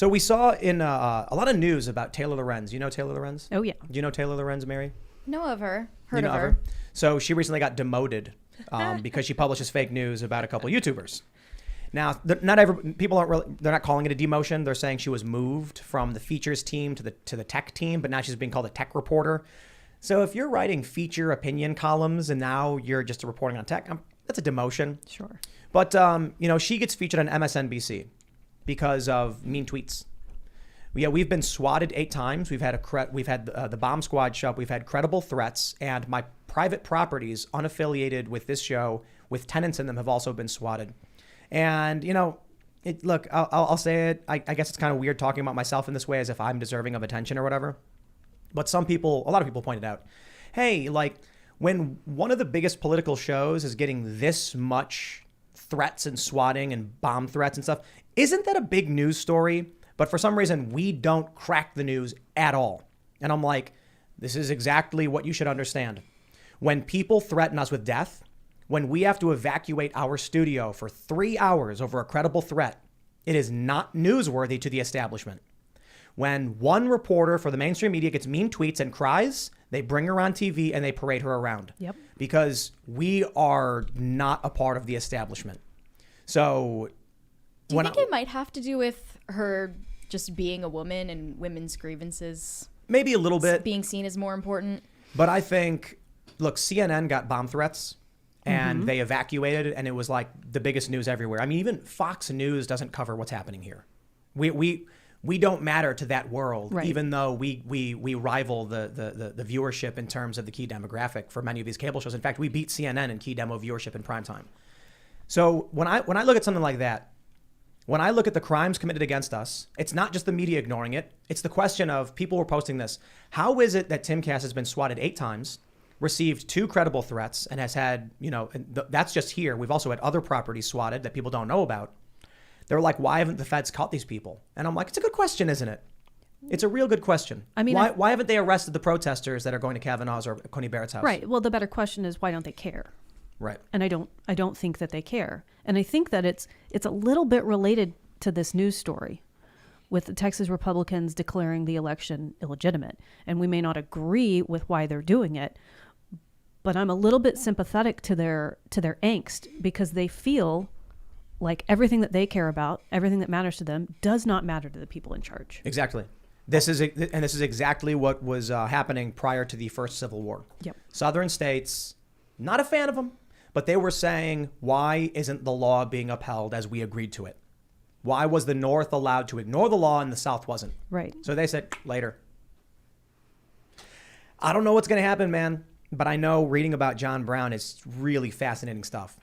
So we saw in a lot of news about Taylor Lorenz. You know Taylor Lorenz? Oh, yeah. Do you know Taylor Lorenz, Mary? Know of her. You Heard know of her. So she recently got demoted because she publishes fake news about a couple YouTubers. Now, they're not calling it a demotion. They're saying she was moved from the features team to the tech team, but now she's being called a tech reporter. So if you're writing feature opinion columns and now you're just reporting on tech, that's a demotion. Sure. But she gets featured on MSNBC because of mean tweets. Yeah, we've been swatted 8 times. We've had the Bomb Squad show up. We've had credible threats, and my private properties, unaffiliated with this show, with tenants in them, have also been swatted. And look, I'll say it. I guess it's kind of weird talking about myself in this way, as if I'm deserving of attention or whatever. But a lot of people pointed out, hey, like when one of the biggest political shows is getting this much threats and swatting and bomb threats and stuff, isn't that a big news story? But for some reason, we don't crack the news at all. And I'm like, this is exactly what you should understand. When people threaten us with death, when we have to evacuate our studio for 3 hours over a credible threat, it is not newsworthy to the establishment. When one reporter for the mainstream media gets mean tweets and cries, they bring her on TV and they parade her around. Yep. Because we are not a part of the establishment. So Do you think it might have to do with her just being a woman and women's grievances maybe a little bit being seen as more important? But I think, look, CNN got bomb threats and they evacuated, and it was like the biggest news everywhere. I mean, even Fox News doesn't cover what's happening here. We don't matter to that world, right, even though we rival the viewership in terms of the key demographic for many of these cable shows. In fact, we beat CNN in key demo viewership in prime time. So when I look at something like that, when I look at the crimes committed against us, it's not just the media ignoring it. It's the question of, people were posting this. How is it that Timcast has been swatted 8 times, received 2 credible threats, and has had, that's just here. We've also had other properties swatted that people don't know about. They're like, why haven't the feds caught these people? And I'm like, it's a good question, isn't it? It's a real good question. I mean, why haven't they arrested the protesters that are going to Kavanaugh's or Coney Barrett's house? Right. Well, the better question is, why don't they care? Right. And I don't think that they care. And I think that it's a little bit related to this news story with the Texas Republicans declaring the election illegitimate. And we may not agree with why they're doing it, but I'm a little bit sympathetic to their angst, because they feel like everything that they care about, everything that matters to them, does not matter to the people in charge. Exactly. This is exactly what was happening prior to the first Civil War. Yep. Southern states, not a fan of them, but they were saying, why isn't the law being upheld as we agreed to it? Why was the North allowed to ignore the law and the South wasn't? Right. So they said, later. I don't know what's going to happen, man, but I know reading about John Brown is really fascinating stuff.